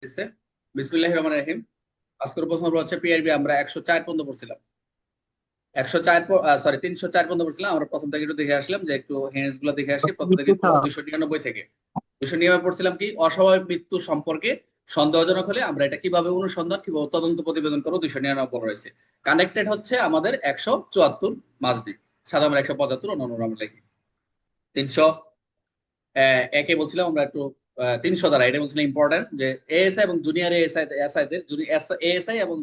দিছে। বিসমিল্লাহির রহমানির রহিম। আজকের প্রশ্ন হচ্ছে পিআরবি আমরা 104 পর্যন্ত পড়ছিলাম। 104 সরি 304 পর্যন্ত পড়ছিলাম। আমরা প্রথম থেকে একটু দেখে আসলাম যে একটু হেন্স গুলো দেখে আসি। প্রথম থেকে মৃত্যু ছাড়া 299 থেকে 299 পড়ছিলাম কি অস্বাভাবিক মৃত্যু সম্পর্কে সন্দেহজনক হলে আমরা এটা কিভাবে অনুসন্ধান কিভাবে তদন্ত প্রতিবেদন করবো 299 বলা রয়েছে। কানেক্টেড হচ্ছে আমাদের 174 মাসবি, সাদা আমরা 175 অন্যান্য আমরা লিখি 300 একে বলছিলাম আমরা একটু 300 দ্বারা এটা বলছিলাম ইম্পর্টেন্ট যে এএসআই এবং জুনিয়র এএসআইদের এএসআই এবং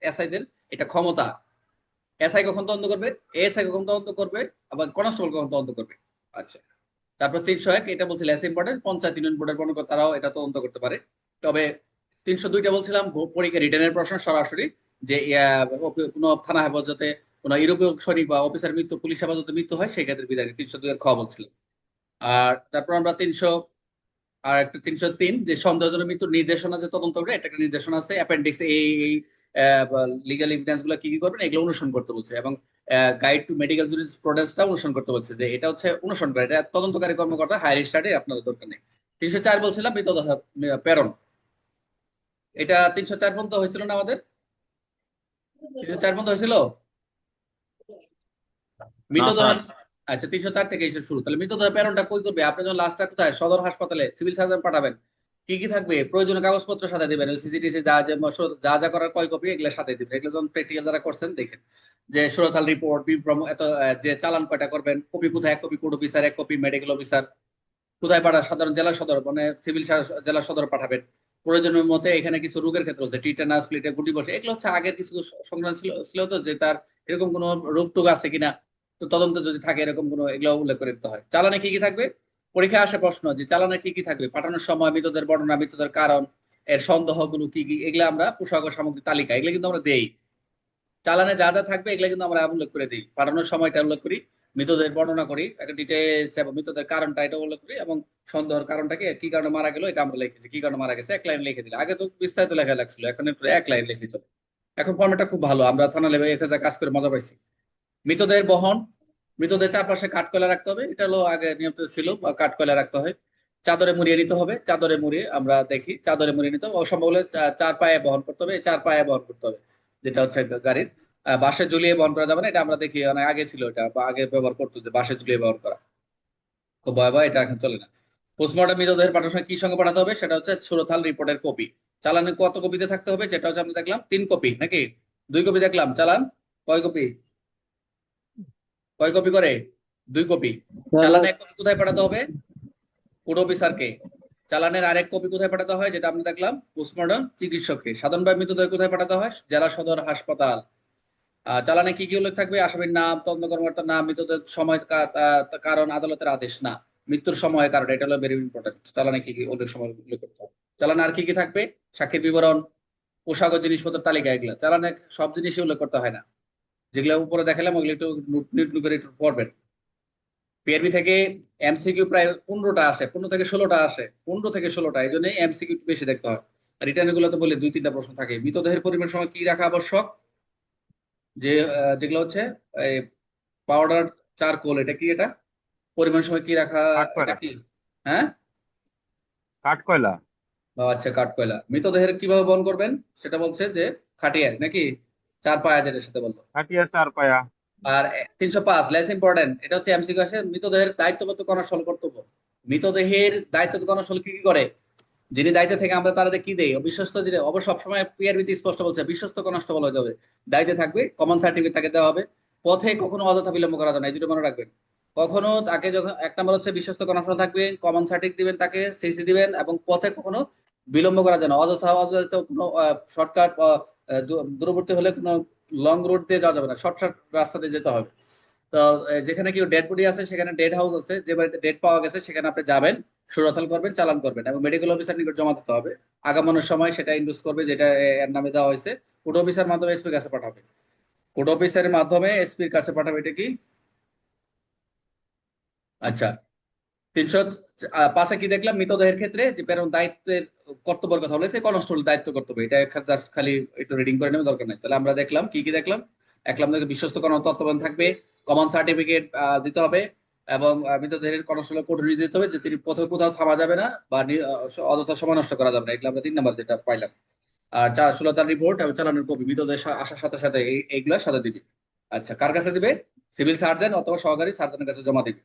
এসআইদের এটা ক্ষমতা। এসআই কখন তদন্ত করবে, এএসআই কখন তদন্ত করবে, আবার কনস্টেবল কখন তদন্ত করবে। আচ্ছা, তারপর 301 এটা বলছিল এস ইম্পর্টেন্ট, পঞ্চায়েত ইউনিয়ন বোর্ডের মনে করো তারাও এটা তদন্ত করতে পারে। তবে 302টা বলছিলাম পরীক্ষা রিটার্নের প্রশ্ন সরাসরি যে কোনো থানা হেফাজতে কোনো ইউরোপীয় সৈনিক বা অফিসার মৃত্যু, পুলিশ হেফাজতে মৃত্যু হয় সেই ক্ষেত্রে বিদায় 302 এর খ বলছিলাম। আর তারপর আমরা 300 আর একটা 303 যে সন্দেহজনক মৃত্যুর নির্দেশনা যে তদন্ত করবে এটা একটা নির্দেশনা আছে অ্যাপেন্ডিক্স এই এই লিগাল এভিডেন্স গুলো কি কি করবেন এগুলো অনুসরণ করতে বলছে, এবং গাইড টু মেডিকেল জুরিসপ্রুডেন্সটা অনুসরণ করতে বলছে যে এটা হচ্ছে অনুসরণ করে, এটা তদন্তকারী কর্মকর্তা হায়ার স্টাডি আপনাদের দরকার নেই। 304 বলছিলাম মৃতদেহ প্রেরণ, এটা 304 পর্যন্ত হয়েছিল না আমাদের? 304 পর্যন্ত হয়েছিল না মৃতদেহ। স্যার। আচ্ছা, 304 থেকে এসে শুরু, তাহলে মৃতদেহ প্রেরণটা কই করবে? আপনি যখন লাস্টটা কোথায় সদর হাসপাতালে সিভিল সার্জন পাঠাবেন, কি কি থাকবে প্রয়োজনীয় কাগজপত্র সাথে দিবেন, ওই সিসিটিসি যা যা যা যা করার কয় কপি এগুলো সাথে দিবেন। এগুলো যখন প্র্যাকটিক্যাল যারা করছেন দেখেন যে সুরতাল রিপোর্ট বিভ্রম এত যে চালান কয়টা করবেন, কপি কোথায়, এক কপি কোর্ট অফিসার, এক কপি মেডিকেল অফিসার, কোথায় পাঠা সাধারণ জেলা সদর মানে সিভিল জেলা সদর পাঠাবেন। প্রয়োজনের মতে এখানে কিছু রোগের ক্ষেত্রে হচ্ছে টিটানাস প্লেটে গুটি বসে, এগুলো হচ্ছে আগের কিছু সংক্রান্ত ছিল ছিল তো যে তার এরকম কোনো রোগ টোগ আছে কিনা, তো তদন্ত যদি থাকে এরকম কোনো এগুলো উল্লেখ করে দিতে হয়। চালানে কি কি থাকবে, পরীক্ষায় আসে প্রশ্ন যে চালানে কি কি থাকবে, পাঠানোর সময় মৃতদের বর্ণনা, মৃতদের কারণ, এর সন্দেহগুলো কি কি, এগুলো আমরা পোশাক ও সামগ্রী তালিকা এগুলো কিন্তু আমরা দেই। চালানে যা যা থাকবে এগুলো কিন্তু আমরা উল্লেখ করে দিই, পাঠানোর সময়টা উল্লেখ করি, মৃতদের বর্ণনা করি, একটা ডিটেলস এবং মৃতদের কারণটা এটা উল্লেখ করি, এবং সন্দেহের কারণটাকে কি কারণে মারা গেল এটা আমরা লিখেছি, কি কারণে মারা গেছে এক লাইন লিখে দিলে। আগে তো বিস্তারিত লেখা লাগছিল, এখন একটু এক লাইন লিখে চলে। এখন ফর্মেটটা খুব ভালো, আমরা থানা লেভেল 1000 কাজ করে মজা পাইছি। মৃতদের বহন, মৃতদের চারপাশে কাঠকয়লা রাখতে হবে, এটা হলো আগে নিয়ম ছিল, কাঠকয়লা রাখতে হয়। চাদরে মুড়িয়ে নিতে হবে, চাদরে মুড়িয়ে আমরা দেখি চাদরে মুড়িয়ে নিতে হবে, অসম্ভব হলে চার পায়ে বহন করতে হবে, চার পায়ে বহন করতে হবে, যেটা হচ্ছে গাড়ির। বাসে ঝুলিয়ে বহন করা যাবে না, এটা আমরা দেখি অনেক আগে ছিল, এটা বা আগে ব্যবহার করতো যে বাসে ঝুলিয়ে বহন করা, খুব ভয়াবহ, এটা এখন চলে না। পোস্টমর্টম মৃতদেহের পাঠানোর সময় কি সঙ্গে পাঠাতে হবে, সেটা হচ্ছে সুরতহাল রিপোর্টের কপি। চালানে কত কপিতে থাকতে হবে, যেটা হচ্ছে আমরা দেখলাম 3 কপি নাকি 2 কপি দেখলাম, চালান কয় কপি, কয় কপি করে 2 কপি। স্যার, চালানে এক কপি কোথায় পাঠাতে হবে, কোড অফিসারকে। চালানের আরেক কপি কোথায় পাঠাতে হয়, যেটা আমরা দেখলাম পোস্টমর্টম চিকিৎসককে। সাধারণভাবে মৃতদেহ কোথায় পাঠাতে হয়, জেলা সদর হাসপাতাল। চালানে কি কি উল্লেখ থাকবে, আসামির নাম, তদন্ত কর্মকর্তার নাম, মৃতদেহ সময়, কারণ, আদালতের আদেশ না, মৃত্যুর সময় কারণ, এটা হলো ভেরি ইম্পর্টেন্ট। চালানে কি কি উল্লেখ সময় উল্লেখ করতে হবে। চালানে আর কি কি থাকবে, সাক্ষীর বিবরণ, পোশাক ও জিনিসপত্রের তালিকা, এগুলো চালানে সব জিনিসই উল্লেখ করতে হয় না, যেগুলো উপরে দেখালাম ওগুলো একটু নোট করে একটু পড়বেন। পিআরবি থেকে এমসিকিউ প্রায় 15টা আসে, 15 থেকে 16টা আসে, 15 থেকে 16টা, এই জন্য এমসিকিউ বেশি দেখতে হয়। রিটার্ন গুলো তো বলে 2-3টা প্রশ্ন থাকে। মৃতদেহের পরিমাণ সময় কি রাখা আবশ্যক, যে যেগুলো হচ্ছে এই পাউডার, চারকোল, এটা কি, এটা পরিমাণ সময় কি রাখা, এটা কাঠকয়লা। কি? হ্যাঁ, কাঠকয়লা। ও আচ্ছা, কাঠকয়লা। মৃতদেহের কিভাবে বহন করবেন, সেটা বলছে যে খাটিয়ায় নাকি চার পায়া, যেটার সাথে বললো। কাঠিয়া চার পায়া। আর 305 লেস ইম্পর্টেন্ট, এটা হচ্ছে এমসিকিউ আসে, মৃতদেহের দায়িত্বগত কর্মশালা কর্তব্য। মৃতদেহের দায়িত্বগত কর্মশালা কি কি করে, যিনি দায়িত্ব থেকে আমরা তাদের কি দেই, বিশ্বস্ত, যিনি অবশ্য সবসময় পিআরবিতে স্পষ্ট বলছে বিশ্বস্ত কনস্টেবল হয়ে যাবে, দায়িত্বে থাকবে, কমন সার্টিফিকেট তাকে দেওয়া হবে। পথে কখনো অযথা বিলম্ব করা যাবে না, এই দুটো মনে রাখবেন। কখনো তাকে যখন এক নম্বর হচ্ছে বিশ্বস্ত কনস্টেবল থাকবে, কমন সার্টিফিকেট দিবেন তাকে, সিসি দিবেন, এবং পথে কখনো বিলম্ব করা যায় না, অযথা অযথা কোনো শর্টকাট দূরবর্তী হলে কোনো লং রুট দিয়ে যাওয়া যাবে না, শর্টকাট রাস্তা দিয়ে যেতে হবে। তো যেখানে কি ডেড বডি আছে সেখানে ডেড হাউস আছে, যে বাড়িতে ডেড পাওয়া গেছে সেখানে আপনি যাবেন, সুরতাল করবেন, চালান করবেন, এবং মেডিকেল অফিসার নিকট জমা দিতে হবে। আগামনের সময় সেটা ইন্ডুস করবে যেটা এর নামে দেওয়া হয়েছে, কোর্ট অফিসার মাধ্যমে এসপির কাছে পাঠাবে, কোর্ট অফিসারের মাধ্যমে এসপির কাছে পাঠাবে, এটা কি? আচ্ছা, 305 কি দেখলাম, মৃতদেহের ক্ষেত্রে যে প্রেরণ দায়িত্বের কর্তব্যের কথা বলেছে, কনস্টেবল দায়িত্ব কর্তব্য, এটা জাস্ট খালি একটু রিডিং করে নেবে, দরকার নাই। তাহলে আমরা দেখলাম কি কি দেখলাম, দেখলাম বিশ্বস্ত কোনো তত্ত্বাবধান থাকবে, কমন সার্টিফিকেট দিতে হবে, এবং মৃতদেহের কনস্টেবল কোর্ট দিতে হবে যে তিনি পথে কোথাও থামা যাবে না বা অযথা সময় নষ্ট করা যাবে না, এগুলো আমরা 3 নাম্বার যেটা পাইলাম। আর 16 তার রিপোর্ট এবং চালানোর কপি মৃতদেহ আসার সাথে সাথে এইগুলা সাথে দিবে। আচ্ছা, কার কাছে দিবে? সিভিল সার্জন অথবা সহকারী সার্জনের কাছে জমা দিবে।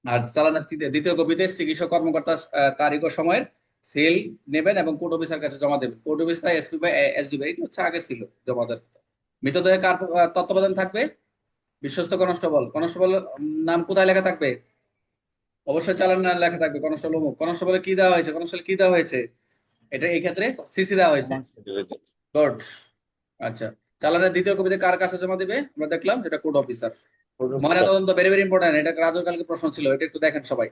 আর চালানোর দ্বিতীয় কপিতে চিকিৎসা কর্মকর্তা তারিখ ও সময়ের সিল নেবেন এবং কোর্ট অফিসার কাছে জমা দেবেন। কোর্ট অফিসার এসপি বা এসডি, এটা হচ্ছে আগে ছিল জমা দেওয়ার। মৃতদেহে কার তত্ত্বাবধান থাকবে? বিশ্বস্ত কনস্টেবল। কনস্টেবল নাম কোথায় লেখা থাকবে? অবশ্যই চালান লেখা থাকবে কনস্টেবল অমুক। কনস্টেবলে কি দেওয়া হয়েছে? কনস্টেবল কি দেওয়া হয়েছে? এটা এই ক্ষেত্রে সিসি দেওয়া হয়েছে। গুড। আচ্ছা, চালানের দ্বিতীয় কপিতে কার কাছে জমা দিবে? আমরা দেখলাম যেটা কোর্ট অফিসার। ময়না তদন্ত ভেরি ভেরি ইম্পর্টেন্ট, এটা রাজুর কালকে প্রশ্ন ছিল, এটা একটু দেখেন সবাই।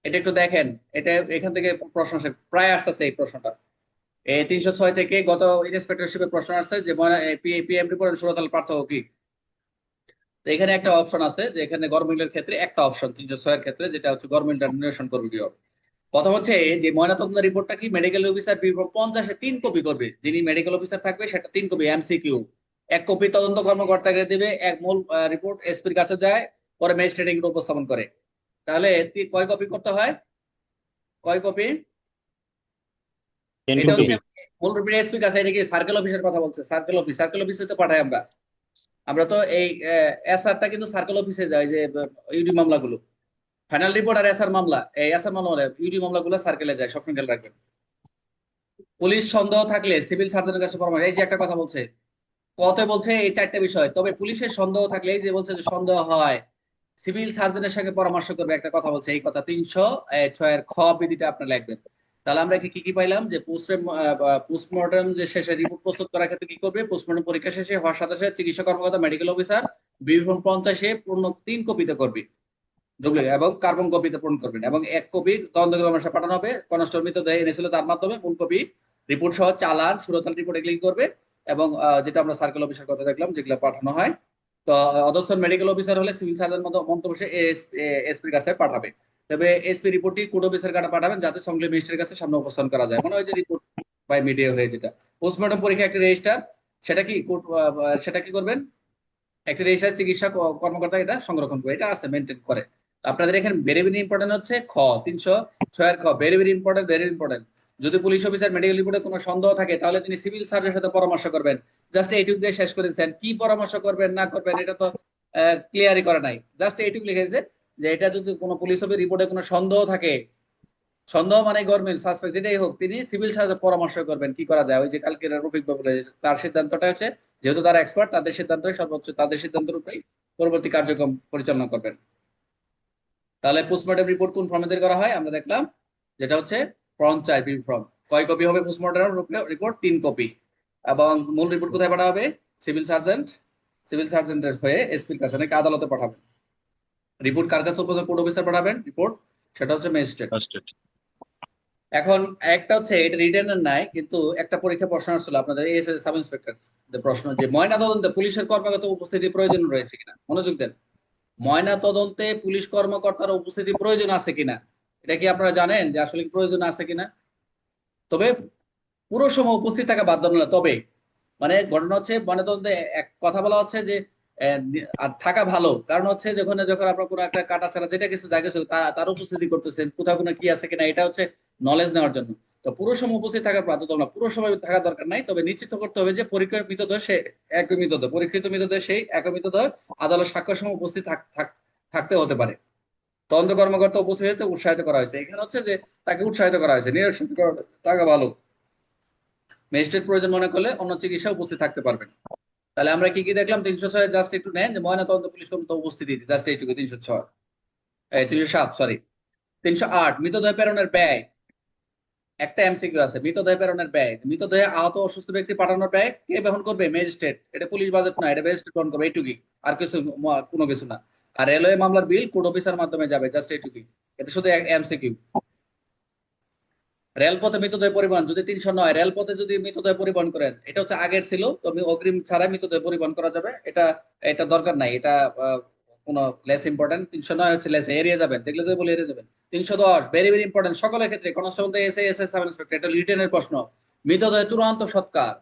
এটা একটু দেখেন, এটা এখান থেকে প্রশ্ন আসে, প্রায় আসতেছে এই প্রশ্নটা। এই 306 থেকে গত ইন্সপেক্টরশিপের প্রশ্ন আসছে যে ময়না পিএম রিপোর্ট 16 তাল পার্থক্য কি। তো এখানে একটা অপশন আছে যে এখানে গভর্নমেন্টের ক্ষেত্রে একটা অপশন 306 এর ক্ষেত্রে, যেটা হচ্ছে গভর্নমেন্ট নির্দেশন করবে কি হবে। প্রথম হচ্ছে যে ময়নাতদন্ত রিপোর্টটা কি মেডিকেল অফিসার 50-এ 3 কপি করবে, যিনি মেডিকেল অফিসার থাকবে সেটা 3 কপি এমসিকিউ। 1 কপি তদন্ত কর্মকর্তাকে দেবে, এক মূল রিপোর্ট এসপির কাছে যায়, পরে ম্যাজিস্ট্রেট উপস্থাপন করে। তাহলে কয় কপি করতে হয়? কয় কপি? টেন এটা কপি। হচ্ছে মূল রিপোর্ট এসপির কাছে। এটা কি সার্কেল অফিসের কথা বলছে? সার্কেল অফিসে তো পাঠাই আমরা। আমরা তো এই এসআরটা কিন্তু সার্কেল অফিসে যায়, যে ইউডি মামলাগুলো, ফাইনাল রিপোর্ট আর এসআর মামলা, এই এসআর মামলা মানে ইউডি মামলাগুলো সার্কেলে যায়, সবসময় খেয়াল রাখবেন। পুলিশ সন্দেহ থাকলে সিভিল সার্জনের কাছে পরামর্শ, এই যে একটা কথা বলছে, কত বলছে এই 4টে বিষয়, তবে পুলিশের সন্দেহ থাকলে, এই যে বলছে যে সন্দেহ হয়, সিভিল সার্জনের সঙ্গে পরামর্শ করবে, একটা কথা বলছে, এই কথা 306 এর খ বিধিটা আপনি লিখবেন। তাহলে আমরা কি কি পাইলাম? যে পোস্টমর্টম যে শেষে রিপোর্ট প্রস্তুত করার ক্ষেত্রে কি করবে? পোস্টমর্টম পরীক্ষা শেষে হওয়ার সাথে সাথে চিকিৎসা কর্মকর্তা মেডিকেল অফিসার বিভিন্ন 50-এ পূর্ণ 3 কপিতে করবে ডুপ্লিকেট এবং কার্বন কপিতে পূরণ করবেন, এবং 1 কপি তদন্ত কর্মকর্তার পাঠানো হবে। কনস্টেবল মৃতদেহ এনেছিল তার মাধ্যমে মূল কপি রিপোর্ট সহ চালান সুরতাল রিপোর্ট এগুলি করবে। এবং যেটা আমরা সার্কেল অফিসার কথা দেখলাম যেগুলো পাঠানো হয়। তো অধস্তন মেডিকেল অফিসার হলে সিভিল সার্জন মন্তব্য সে এসপির কাছে পাঠাবে। তবে এসপি রিপোর্টটি কোর্ট অফিসার কাছে পাঠাবেন, যাতে সংশ্লিষ্ট ম্যাজিস্ট্রেটের কাছে সামনে উপস্থাপন করা যায়, মনে হয় যে রিপোর্ট বাই মিডিয়া হয়ে যেটা। পোস্টমর্টম পরীক্ষা একটা রেজিস্টার, সেটা কি কোর্ট, সেটা কি করবেন? একটা রেজিস্টার চিকিৎসা কর্মকর্তা এটা সংরক্ষণ করে, এটা আছে মেনটেন করে। আপনাদের এখানে ভেরি ভেরি ইম্পর্টেন্ট হচ্ছে খ 306 খ, very very important, very important. যদি পুলিশ অফিসার মেডিকেল রিপোর্টে কোনো সন্দেহ থাকে তাহলে তিনি সিভিল সার্জনের সাথে পরামর্শ করবেন। জাস্ট এইটুক দিয়ে শেষ করেছেন, কি পরামর্শ করবেন না করবেন এটা তো ক্লিয়ারই করে নাই, জাস্ট এইটুক লিখেছে যে এটা যদি কোনো পুলিশ অফিসার রিপোর্টে কোনো সন্দেহ থাকে, সন্দেহ মানে গভর্নমেন্ট সাসপেক্ট যেটাই হোক, তিনি সিভিল সার্জন পরামর্শ করবেন কি করা যায়। ওই যে কালকে রফিক বাবু তার সিদ্ধান্তটা হচ্ছে, যেহেতু তারা এক্সপার্ট, তাদের সিদ্ধান্তই সর্বোচ্চ, তাদের সিদ্ধান্তের উপরেই পরবর্তী কার্যক্রম পরিচালনা করবেন। তাহলে পোস্টমর্টম রিপোর্ট কোন ফর্মে তৈরি করা হয় আমরা দেখলাম, যেটা হচ্ছে ফর্ম 4 বি ফর্ম। কয় কপি হবে পোস্টমর্টম রিপোর্ট? 3 কপি। এবং মূল রিপোর্ট কোথায় পাঠানো হবে? সিভিল সার্জেন্টের হয়ে এসপির কাছে নাকি আদালতে পাঠাবেন। রিপোর্ট কার কাছে উপস্থিত? কোর্ট অফিসার পাঠাবেন রিপোর্ট, সেটা হচ্ছে ম্যাজিস্ট্রেট। এখন একটা হচ্ছে এটা রিটেনের নাই, কিন্তু একটা পরীক্ষা প্রশ্ন আসছিল আপনাদের এএসএস সাব ইন্সপেক্টর, প্রশ্ন যে ময়না তদন্তে পুলিশের কর্মকর্তা উপস্থিতি প্রয়োজন রয়েছে কিনা, মনোযোগ দেন। ময়না তদন্তে পুলিশ কর্মকর্তার উপস্থিতি প্রয়োজন আছে কিনা, এটা কি আপনারা জানেন যে আসলে কি প্রয়োজন আছে কিনা? তবে পুরো সময় উপস্থিত থাকা বাধ্যতামূলক, তবে মানে ঘটনা হচ্ছে ময়নাতদন্তে এক কথা বলা হচ্ছে যে আর থাকা ভালো, কারণ হচ্ছে যখন যখন আপনার কোনো একটা কাটা ছাড়া যেটা কিছু যা কিছু তার উপস্থিতি করতেছেন, কোথাও কোনো কি আছে কিনা, এটা হচ্ছে নলেজ নেওয়ার জন্য। তো পুরো সময় উপস্থিত থাকা বাধ্যতামূলক, পুরো সময় থাকা দরকার নাই, তবে নিশ্চিত করতে হবে যে পরীক্ষার মৃতদেহ সে একই মৃতদেহ, পরীক্ষিত মৃতদেহ সেই একই মৃতদেহ আদালত সাক্ষ্য সময় উপস্থিত থাকতে হতে পারে। তদন্ত কর্মকর্তা উপস্থিত হতে উৎসাহিত করা হয়েছে, এখানে হচ্ছে যে তাকে উৎসাহিত করা হয়েছে, নিরুৎসাহিত করা থাকা ভালো। ম্যাজিস্ট্রেট প্রয়োজন মনে করলে অন্য চিকিৎসা উপস্থিত থাকতে পারবেন। তাহলে আমরা কি কি দেখলাম? 306 জাস্ট একটু নেন যে ময়না তদন্ত পুলিশ কর্মকর্তা উপস্থিতি, জাস্ট এইটুকু। 306 307 সরি 308 মৃতদেহ প্রেরণের ব্যয়। একটা এমসিকিউ আছে, মৃতদেহ প্রেরণের ব্যয়, মৃতদেহে আহত অসুস্থ ব্যক্তি পাঠানোর ব্যয় কে বহন করবে? ম্যাজিস্ট্রেট। এটা পুলিশ বাজেট না, এটা ম্যাজিস্ট্রেট বহন করবে, এইটুকুই, আর কিছু কোনো কিছু না। আর রেলওয়ে মামলার বিল কোর্ট অফিসার মাধ্যমে যাবে, জাস্ট এইটুকুই। এটা শুধু এমসিকিউ। রেলপথে মৃতদেহ পরিবহন, যদি 309 রেলপথে যদি মৃতদেহ পরিবহন করেন, এটা হচ্ছে আগের ছিল, তবে অগ্রিম ছাড়া মৃতদেহ পরিবহন করা যাবে, এটা এটা দরকার নাই, এটা কোনো লেস ইম্পর্টেন্ট। 309 হচ্ছে লেস, এড়িয়ে যাবেন, দেখলে যে বলে এড়িয়ে যাবেন। 310 ভেরি ভেরি ইম্পর্টেন্ট সকলের ক্ষেত্রে, কনস্টেবল থেকে এসএ এসএস সাব ইন্সপেক্টর, এটা রিটেনের প্রশ্ন। মৃতদেহ চূড়ান্ত সৎকার,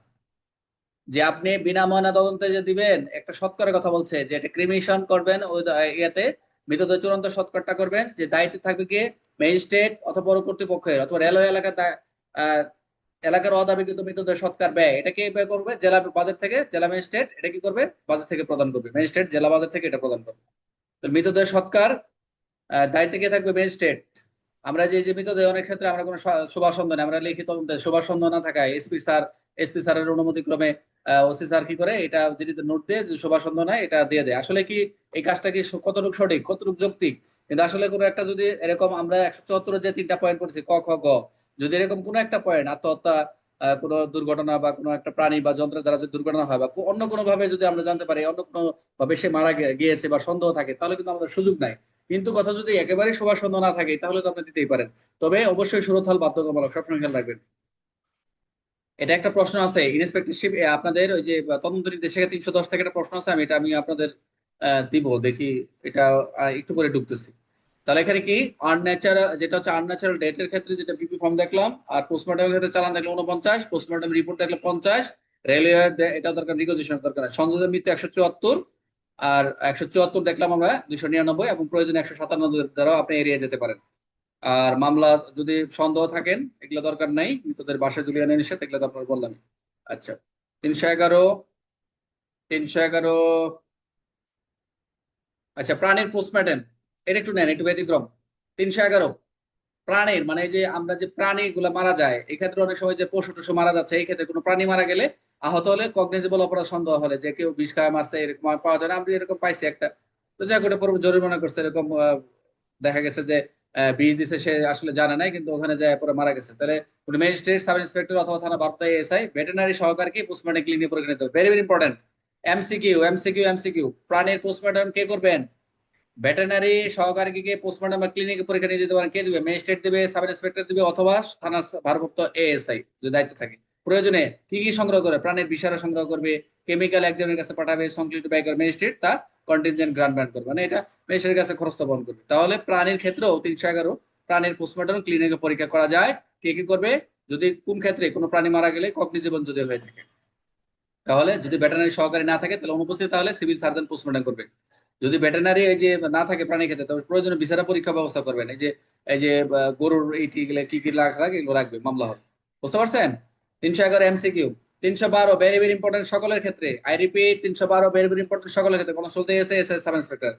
যে আপনি বিনা ময়না তদন্তে যে দিবেন, একটা সৎকারের কথা বলছে যে এটা ক্রিমিশন করবেন ওই ইয়েতে, মৃতদেহ চূড়ান্ত সৎকারটা করবেন, যে দায়িত্বে থাকবে কে, ম্যাজিস্ট্রেট অথবা পৌর কর্তৃপক্ষের অথবা রেলওয়ে এলাকার অদাবিকৃত মৃতদেহ সৎকার ব্যয় এটা কে ব্যয় করবে, জেলা বাজেট থেকে, জেলা ম্যাজিস্ট্রেট এটা কি করবে, বাজেট থেকে প্রদান করবে, ম্যাজিস্ট্রেট জেলা বাজেট থেকে এটা প্রদান করবে। তো মৃতদেহ সৎকার দায়িত্বে কে থাকবে, ম্যাজিস্ট্রেট। আমরা যে মৃতদেহ অনেক ক্ষেত্রে আমরা কোনো সুভাষন্ধনে আমরা লিখিত সুভাষন্ধ না থাকায় এসপি স্যারের অনুমতি ক্রমে ওসি স্যার কি করে এটা যদি নোট দিয়ে যে সুভাষন্ধ নাই এটা দিয়ে দেয়। আসলে কি এই কাজটা কি কতটুকু সঠিক, কতটুকু যৌক্তিক? কিন্তু আসলে কোনো একটা যদি এরকম আমরা 174 যে 3টা পয়েন্ট করছি ক খ গ, যদি এরকম কোনো একটা পয়েন্ট আত্মহত্যা, কোনো দুর্ঘটনা বা কোনো একটা প্রাণী বা যন্ত্রের দ্বারা যদি দুর্ঘটনা হয় বা অন্য কোনো ভাবে যদি আমরা জানতে পারি অন্য কোনো ভাবে সে মারা গিয়েছে বা সন্দেহ থাকে, তাহলে কিন্তু আমাদের সুযোগ নাই। কিন্তু কথা যদি একেবারে সবার সন্দেহ না থাকে তাহলে তো আপনি দিতেই পারেন। তবে অবশ্যই সুরতহাল বাধ্যতামূলক, সবসময় খেয়াল রাখবেন। এটা একটা প্রশ্ন আছে ইন্সপেক্টরশিপ আপনাদের ওই যে তদন্ত নির্দেশিকা 310 থেকে একটা প্রশ্ন আছে, আমি আপনাদের দিব দেখি। এটা একটু করে ঢুকতেছি। তাহলে এখানে কি আনন্যাচারাল, যেটা হচ্ছে আনন্যাচারাল ডেথের ক্ষেত্রে যেটা পিপি ফর্ম দেখলাম, আর পোস্টমর্টমের ক্ষেত্রে চালান দেখলাম 49, পোস্টমর্টম রিপোর্ট দেখলাম 50, রেলওয়ে এটা দরকার, রিকোজিশন দরকার, সংযোজন মৃত্যু 174, আর 174 দেখলাম আমরা 299, এবং প্রয়োজন 197 দ্বারাও আপনি এড়িয়ে যেতে পারেন। আর মামলা যদি সন্দেহ থাকেন এগুলো দরকার নাই, মৃতদের বাসায় ঝুলিয়ে আনে নিষেধ, এগুলো তো আপনার বললাম। আচ্ছা, 311, 311। আচ্ছা, প্রাণীর পোস্টমর্টেম এটা একটু নেন, একটু ব্যতিক্রম। 311 প্রাণীর মানে যে আমরা যে প্রাণীগুলো মারা যায়, এই ক্ষেত্রে অনেক সময় যে পশু টশু মারা যাচ্ছে, এই ক্ষেত্রে কোনো প্রাণী মারা গেলে, আহত হলে, কগনিজেবল অপরাধ সন্দেহ হলে যে কেউ বিষ খায় মারছে এরকম পাওয়া যায় না, আমি এরকম পাইছি একটা। তো যাক ওটা পরে জরিমানা করছে এরকম, দেখা গেছে যে বিষ দিছে সে আসলে জানে নাই, কিন্তু ওখানে যায় পরে মারা গেছে, তাহলে কোনো ম্যাজিস্ট্রেট, সাব ইন্সপেক্টর অথবা থানা ভারপ্রাপ্ত এসআই ভেটেরিনারি সহকারীকে পোস্টমর্টম ক্লিনিক পরীক্ষা নিতে হবে। Very very important. এমসিকিউ, প্রাণীর পোস্টমর্টম কে করবেন? ভেটেরিনারি সহকারীকে পোস্টমর্টম বা ক্লিনিকে পরীক্ষা নিয়ে যেতে পারেন, কে দিবে? ম্যাজিস্ট্রেট দিবে, সাব ইন্সপেক্টর দিবে, অথবা থানার ভারপ্রাপ্ত এএসআই যদি দায়িত্ব থাকে। প্রয়োজনে কি কি সংগ্রহ করে? প্রাণীর বিষারা সংগ্রহ করবে, কেমিক্যাল একজনের কাছে পাঠাবে, সংশ্লিষ্ট ব্যয় করে ম্যাজিস্ট্রেট তা কন্টিনজেন্ট গ্রান্ট করবে, মানে এটা ম্যাজিস্ট্রেটের কাছে খরচ বহন করবে। তাহলে প্রাণীর ক্ষেত্রেও 311 প্রাণীর পোস্টমর্টম ক্লিনিকে পরীক্ষা করা যায়। কে কি করবে? যদি কোন ক্ষেত্রে কোনো প্রাণী মারা গেলে কগনিজেবল যদি হয়ে থাকে, তাহলে যদি ভেটেরিনারি সহকারী না থাকে তাহলে অনুপস্থিত, তাহলে সিভিল সার্জন পোস্টমর্টম করবে। যদি ভেটেরিনারি এই যে না থাকে প্রাণী ক্ষেত্রে, তবে প্রয়োজনে বিচারা পরীক্ষা ব্যবস্থা করবেন। এই যে গরুর এইটি গেলে কি কি রাখবে, এগুলো রাখবে, মামলা হবে। বুঝতে পারছেন? 311 এমসিকিউ। 312 ভেরি ভেরি ইম্পর্টেন্ট সকলের ক্ষেত্রে, I repeat, 312 very very important সকলের ক্ষেত্রে, কোনো চলতে এসে এসে সাব ইন্সপেক্টর।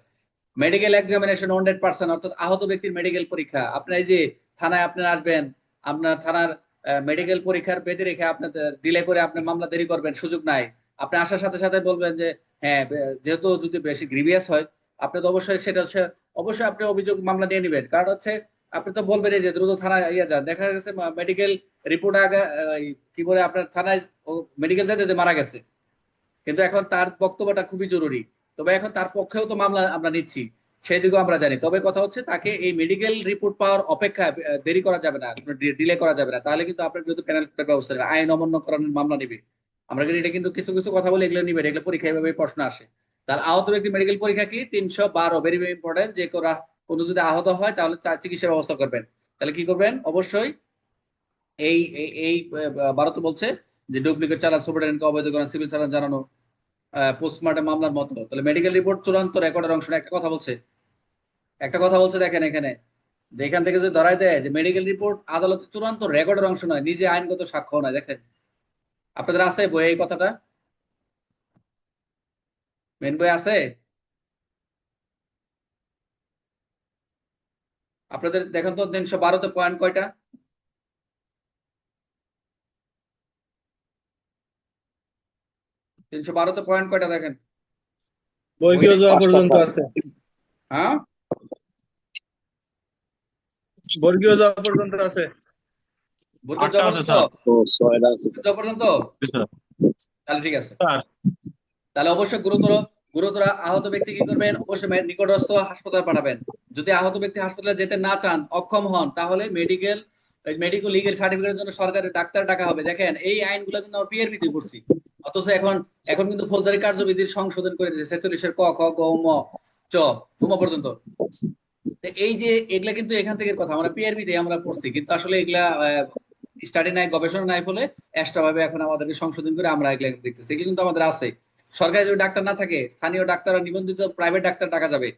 মেডিকেল এক্সামিনেশন 100%, অর্থাৎ আহত ব্যক্তির মেডিকেল পরীক্ষা। আপনি এই যে থানায় আপনি আসবেন, আপনার থানার মেডিকেল পরীক্ষার বেঁধে রেখে আপনার ডিলে করে আপনি মামলা দেরি করবেন, সুযোগ নাই। আপনি আসার সাথে সাথে বলবেন যে হ্যাঁ, যেহেতু যদি বেশি গ্রিভিয়াস হয়, আপনি তো অবশ্যই সেটা হচ্ছে, অবশ্যই আপনি অভিযোগ মামলা নিয়ে নেবেন। কারণ হচ্ছে আপনি তো বলবেন এই যে দ্রুত থানায় ইয়ে যান, দেখা গেছে মেডিকেল রিপোর্ট আগে কি বলে আপনার থানায় মেডিকেল যেতে মারা গেছে, কিন্তু এখন তার বক্তব্যটা খুবই জরুরি। তবে এখন তার পক্ষেও তো মামলা আমরা নিচ্ছি, সেই দিকেও আমরা জানি। তবে কথা হচ্ছে তাকে এই মেডিকেল রিপোর্ট পাওয়ার অপেক্ষা দেরি করা যাবে না, ডিলে করা যাবে না, তাহলে কিন্তু আপনার বিরুদ্ধে পেনাল্টি ব্যবস্থা নেবে, আইন অমান্য করানোর মামলা নিবে। আমরা কিন্তু এটা কিন্তু কিছু কিছু কথা বলে এগুলো নিবে, এগুলো পরীক্ষা এভাবে প্রশ্ন আসে। তার আহত ব্যক্তি মেডিকেল পরীক্ষা কি 312 ভেরি ভেরি ইম্পর্টেন্ট, যে কোনো যদি আহত হয় তাহলে চিকিৎসা ব্যবস্থা করবেন। তাহলে কি করবেন? অবশ্যই এই এই এই, ভারত বলছে যে ডুপ্লিকেট চালান সুপারিনটেন্ডেন্টকে অবৈধ করেন, সিভিল চালান জানানো পোস্টমর্টম মামলার মতো। তাহলে মেডিকেল রিপোর্ট চূড়ান্ত রেকর্ডের অংশ না। একটা কথা বলছে দেখেন এখানে, যে এখান থেকে যদি ধরাই দেয় যে মেডিকেল রিপোর্ট আদালতে চূড়ান্ত রেকর্ডের অংশ নয়, নিজে আইনগত সাক্ষ্য নয়। দেখেন আপনাদের আছে বই এই কথাটা, মেন বই আছে আপনাদের? দেখেন তো 312-তে পয়েন্ট কয়টা? 312-তে পয়েন্ট কয়টা দেখেন বর্গীয় বইতে। জ পাঁচটা পর্যন্ত স্যার। আছে। হ্যাঁ, বর্গীয় জ পর্যন্ত আছে। বুর্গের জ আটটা আছে পর্যন্ত? স্যার। ও 6টা আছে। জ পর্যন্ত? স্যার। তাহলে ঠিক আছে। স্যার, তাহলে অবশ্যই গুরুতর গুরুতর আহত ব্যক্তি কি করবেন? অবশ্যই নিকটস্থ হাসপাতালে পাঠাবেন। যদি আহত ব্যক্তি হাসপাতালে যেতে না চান, অক্ষম হন, তাহলে মেডিকেল লিগেল সার্টিফিকেটের জন্য সরকারি ডাক্তার ডাকা হবে। দেখেন এই আইনগুলো কিন্তু আমরা পিএরবি তে করছি, অথচ এখন এখন কিন্তু ফৌজদারি কার্যবিধির সংশোধন করে দিয়েছে 46-এর ক খ গ ম চ পর্যন্ত। তো এই যে এগুলা কিন্তু এখান থেকে কথা আমরা পিআরবি তে আমরা পড়ছি, কিন্তু আসলে এগুলা স্টাডি নাই, গবেষণা নাই, ফলে এক্সট্রা ভাবে এখন আমাদেরকে সংশোধন করে আমরা এগুলা দেখতেছি। এগুলো কিন্তু আমাদের আছে। সরকারি যদি ডাক্তার না থাকে, স্থানীয় ডাক্তার আর নিবন্ধিত প্রাইভেট ডাক্তার ডাকা যাবে।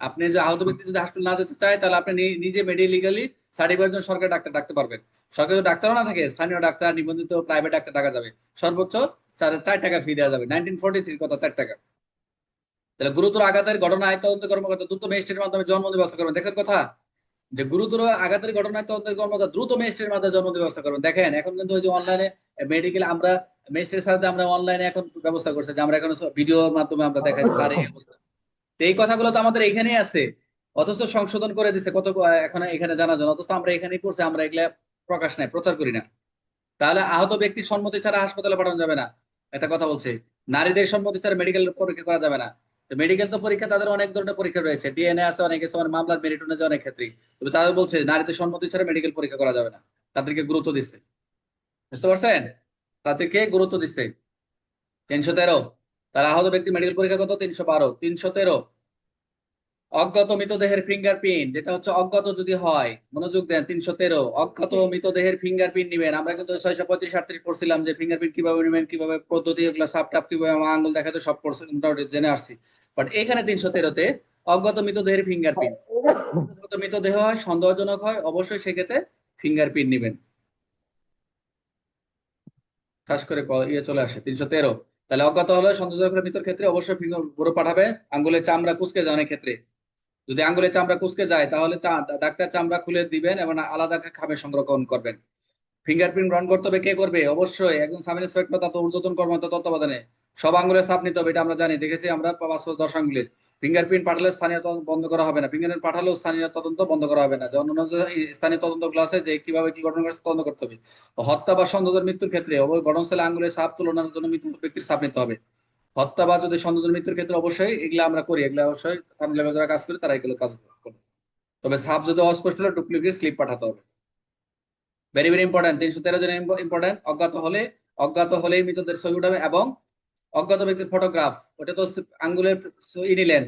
আপনি যে আহত ব্যক্তি যদি হাসপাতাল না যেতে চায় তাহলে আপনি নিজে মেডিকেলি সার্টিফাইড একজন সরকারি ডাক্তার ডাকতে পারবেন। সরকারি ডাক্তারও না থাকে, স্থানীয় ডাক্তার, নিবন্ধিত প্রাইভেট ডাক্তার ডাকা যাবে। সর্বোচ্চ 4 টাকা ফি দেওয়া যাবে। 1943 কথা 4 টাকা। তাহলে গুরুতর আঘাতের ঘটনায় তদন্ত কর্মকর্তা দ্রুত ম্যাজিস্ট্রেটের মাধ্যমে জন্মদিন ব্যবস্থা করবেন। দেখেন কথা, যে গুরুতর আঘাতের ঘটনায় তদন্ত কর্মকর্তা দ্রুত ম্যাজিস্ট্রেটের মাধ্যমে জন্মদিন ব্যবস্থা করবেন। দেখেন এখন কিন্তু ওই যে অনলাইনে মেডিকেল আমরা ম্যাজিস্ট্রেটের সাথে আমরা অনলাইনে এখন ব্যবস্থা করছে যে আমরা এখন ভিডিওর মাধ্যমে আমরা দেখাই স্যার এই অবস্থা। তো এই কথাগুলো তো আমাদের এখানেই আছে, অথচ সংশোধন করে দিছে কত এখন এখানে জানা যায় না। অথচ আমরা এখানেই করছি, আমরা এগুলা প্রকাশ নাই, প্রচার করি না। তাহলে আহত ব্যক্তির সম্মতি ছাড়া হাসপাতালে পাঠানো যাবে না, একটা কথা বলছে। নারীদের সম্মতি ছাড়া মেডিকেল পরীক্ষা করা যাবে না। মেডিকেল তো পরীক্ষা তাদের অনেক ধরনের পরীক্ষা রয়েছে, ডিএনএ আছে, অনেক আছে, অনেক মামলার মেরিট অনুযায়ী অনেক ক্ষেত্রে। তবে তাদের বলছে নারীদের সম্মতি ছাড়া মেডিকেল পরীক্ষা করা যাবে না। তাদেরকে গুরুত্ব দিচ্ছে, বুঝতে পারছেন? তাদেরকে গুরুত্ব দিচ্ছে। 313। তারা আহত ব্যক্তি মেডিকেল পরীক্ষা কত? 312। 313 অজ্ঞাত মৃতদেহের ফিঙ্গারপ্রিন্ট, যেটা হচ্ছে অজ্ঞাত যদি হয়, মনোযোগ দেন। 313 অজ্ঞাত মৃতদেহের ফিঙ্গারপ্রিন্ট নিবেন। আমরা কিন্তু 635-38 পড়ছিলাম যে ফিঙ্গারপ্রিন্ট কিভাবে নিবেন, কিভাবে পদ্ধতি, এগুলো সাপ টাপ কিভাবে আমার আঙ্গুল দেখাতে সব পড়ছে, মোটামুটি জেনে আসছি। বাট এখানে 313-তে অজ্ঞাত মৃতদেহের ফিঙ্গারপ্রিন্ট, অজ্ঞাত মৃতদেহ হয়, সন্দেহজনক হয়, অবশ্যই সেক্ষেত্রে ফিঙ্গারপ্রিন্ট নিবেন। ঠাস করে চলে আসে 313। তাহলে অজ্ঞাত হলে সন্দেহজনক হলে মৃতের ক্ষেত্রে অবশ্যই ফিঙ্গার বুড়ো পাঠাবে। আঙ্গুলের চামড়া কুচকে যায় অনেক ক্ষেত্রে, যদি আঙ্গুলের চামড়া কুচকে যায় তাহলে ডাক্তার চামড়া খুলে দিবেন এবং আলাদা খামে সংরক্ষণ করবেন। ফিঙ্গারপ্রিন্ট গ্রহণ করতে হবে, কে করবে? অবশ্যই একজন সাব ইন্সপেক্টর তথা ঊর্ধ্বতন কর্মকর্তা তত্ত্বাবধানে। সব আঙ্গুলের ছাপ নিতে হবে, এটা আমরা জানি, দেখেছি আমরা 5-10 আঙ্গুলের। ফিঙ্গারপ্রিন্ট পাঠালে স্থানীয় তদন্ত বন্ধ করা হবে না, ফিঙ্গারপ্রিন্ট পাঠালেও স্থানীয় তদন্ত বন্ধ করা হবে না। যে অন্যান্য যে স্থানীয় তদন্ত গুলো আছে যে কিভাবে কি ঘটনা ঘটছে তদন্ত করতে হবে। হত্যা বা সন্দেহের মৃত্যুর ক্ষেত্রে ঘটনাস্থলে আঙ্গুলের ছাপ তুলনার জন্য মৃত ব্যক্তির ছাপ নিতে হবে। হত্যা বা যদি সন্দেহের মৃত্যুর ক্ষেত্রে অবশ্যই এগুলো আমরা করি, এগুলো অবশ্যই থানা লেভেলে যারা কাজ করে তারা এগুলো কাজ করে। তবে সাপ যদি অস্পষ্ট হলে ডুপ্লিকেট স্লিপ পাঠাতে হবে। Very very important. 313 জন ইম্পর্টেন্ট। অজ্ঞাত হলেই মৃতদের ছবি উঠাবে এবং অজ্ঞাত ব্যক্তির ফটোগ্রাফ, ওটা তো আঙ্গুলের ই নিলেন,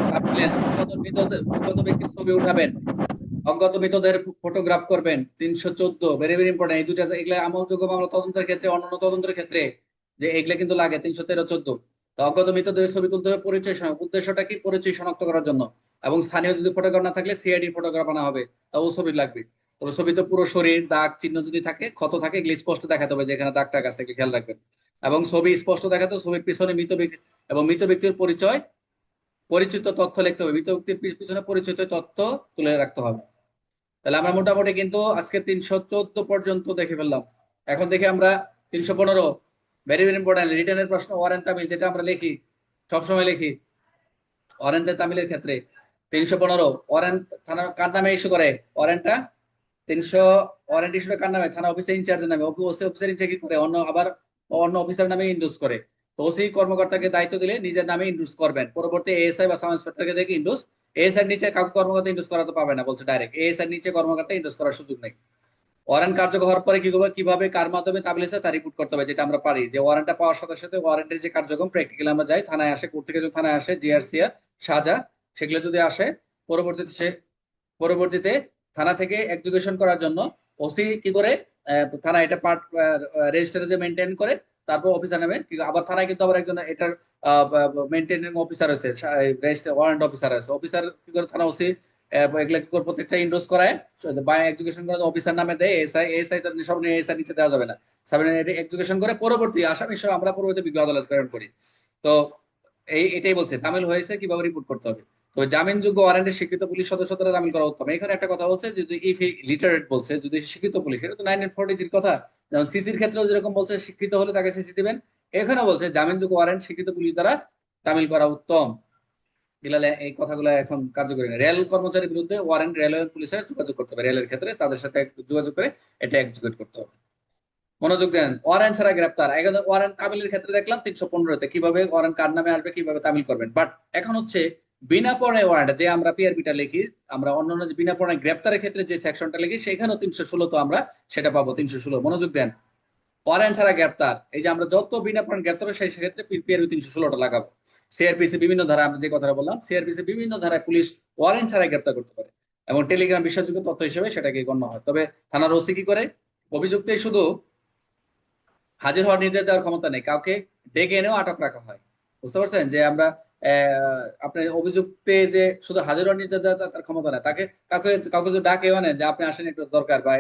ছাপ নিলেন, অজ্ঞাত ব্যক্তির ছবি উঠাবেন, অজ্ঞাত মৃতদের ফটোগ্রাফ করবেন। 314 ভেরি ভেরি ইম্পর্টেন্ট। এই দুটা এগুলা আমলযোগ্য মামলা তদন্তের ক্ষেত্রে, অন্যান্য তদন্তের ক্ষেত্রে যে এগুলা কিন্তু লাগে। 313-14। তো অজ্ঞাত মৃতদের ছবি তুলতে হবে পরিচয় উদ্দেশ্যটা কি? পরিচয় শনাক্ত করার জন্য। এবং স্থানীয় যদি ফটোগ্রাফ না থাকলে সিআইডি ফটোগ্রাফ আনা হবে, তাও ছবি লাগবে। তবে ছবিতে পুরো শরীর, দাগ চিহ্ন যদি থাকে, ক্ষত থাকে, এগুলো স্পষ্ট দেখাতে হবে যেখানে দাগ টাগ আছে, খেয়াল রাখবেন। এবং ছবি স্পষ্ট দেখাতে, ছবির পিছনে মৃত ব্যক্তি এবং মৃত ব্যক্তির পরিচিত তথ্য লিখতে হবে। মৃত ব্যক্তির পিছনে পরিচিত তথ্য তুলে রাখতে হবে। তাহলে আমরা মোটামুটি কিন্তু আজকে 314 পর্যন্ত দেখে ফেললাম। এখন দেখি আমরা 315। ভেরি ভেরি ইম্পর্টেন্ট, রিটেনের প্রশ্ন, ওয়ারেন্ট তামিল, যেটা আমরা লিখি, সবসময় লিখি ওয়ারেন্টের তামিলের ক্ষেত্রে। 315 ওয়ারেন্ট থানা কার নামে ইস্যু করে? ওয়ারেন্টটা 300 ওয়ারেন্ট ইস্যুটা কার নামে? থানা অফিসার ইনচার্জের নামে। অফিসার ইনচার্জ কি করে? অন্য অফিসার নামে ইন্ডুস করে। তো ওসি কর্মকর্তাকে দায়িত্ব দিলে নিজের নামে ইন্ডুস করবেন। পরবর্তী এএসআই বা সাব ইন্সপেক্টরকে দেখে ইন্ডুস। এএসআই নিচে কাউকে কর্মকর্তা ইন্ডুস করা তো পাবে না, বলছে ডাইরেক্ট এএসআই নিচে কর্মকর্তা ইন্ডুস করার সুযোগ নেই। ওয়ারেন্ট কার্যকর হওয়ার পরে কি করবে, কিভাবে কার মাধ্যমে তাবিল এসে তা রিপোর্ট করতে হবে, যেটা আমরা পারি। যে ওয়ারেন্টটা পাওয়ার সাথে সাথে ওয়ারেন্টের যে কার্যক্রম প্র্যাকটিক্যালি আমরা যাই, থানায় আসে, কোর্ট থেকে যদি থানায় আসে, জিআরসিআর, সাজা, সেগুলো যদি আসে, পরবর্তীতে থানা থেকে এক্সিকিউশন করার জন্য ওসি কি করে, থানা এটা পার্ট রেজিস্টারে যে মেনটেন করে, তারপর অফিসার নেবে। আবার থানায় কিন্তু আবার একজন এটার মেনটেনিং অফিসার আছে, ওয়ারেন্ট অফিসার আছে। অফিসার কি করে, থানা ওসি এগুলা কি করে প্রত্যেকটা ইন্ডোজ করায় বা এক্সিকিউশন করে অফিসার নামে দেয়। এএসআই সব নিয়ে এএসআই নিচে দেওয়া যাবে না, এক্সিকিউশন করে পরবর্তী আসামি সহ আমরা পরবর্তী বিজ্ঞ আদালত প্রেরণ করি। তো এটাই বলছে তামিল হয়েছে কিভাবে রিপোর্ট করতে হবে। তো জামিনযোগ্য ওয়ারেন্টের স্বীকৃত পুলিশ সদস্য দ্বারা জামিন করা উত্তম। এখানে একটা কথা বলছে যদি ইফ লিটারেট বলছে, যদি শিক্ষিত পুলিশ, এটা তো 1943 কথা। যেমন সিসির ক্ষেত্রেও যেরকম বলছে শিক্ষিত হলে তাকে সিসি দিবেন, এখানে বলছে জামিনযোগ্য ওয়ারেন্ট শিক্ষিত পুলিশ দ্বারা তামিল করা উত্তম। দিলালে এই কথাগুলো এখন কার্যকরী না। রেল কর্মচারীর বিরুদ্ধে ওয়ারেন্ট রেলওয়ে পুলিশের যোগাযোগ করতে হবে, রেলের ক্ষেত্রে তাদের সাথে যোগাযোগ করে এটা এক্সিকিউট করতে হবে। মনোযোগ দেন, ওয়ারেন্ট ছাড়া গ্রেপ্তার। ওয়ারেন্ট তামিলের ক্ষেত্রে দেখলাম 315-তে কিভাবে ওয়ারেন্ট কার নামে আসবে, কিভাবে তামিল করবেন। বাট এখন হচ্ছে বিনা পরোয়ানায় ওয়ারেন্ট, যে আমরা পিআরবিটা লিখি, আমরা অন্যান্য যে বিনা পরোয়ানায় গ্রেপ্তারের ক্ষেত্রে যে সেকশনটা লিখি, সেখানেও 316 তো আমরা সেটা পাবো। 316 মনোযোগ দেন, ওয়ারেন্ট ছাড়া গ্রেপ্তার, এই যে আমরা যত বিনা পরোয়ানায় গ্রেপ্তার সেই ক্ষেত্রে পিআরবি 316টা লাগাবো। সিআরপিসি বিভিন্ন ধারা, আমরা যে কথাটা বললাম, সিআরপিসি বিভিন্ন ধারায় পুলিশ ওয়ারেন্ট ছাড়া গ্রেপ্তার করতে পারে এবং টেলিগ্রাম বিশ্বাসযোগ্য তথ্য হিসেবে সেটাকে গণ্য হয়। তবে থানার ওসি কি করে, অভিযুক্তই শুধু হাজির হওয়ার নির্দেশ দেওয়ার ক্ষমতা নেই, কাউকে ডেকে এনেও আটক রাখা হয়। বুঝতে পারছেন? যে আমরা আপনার অভিযুক্তে যে শুধু হাজিরা নিতে দেওয়া তার ক্ষমতা না, তাকে কাউকে কাউকে যদি ডাকে মানে যে আপনি আসেন একটু দরকার বা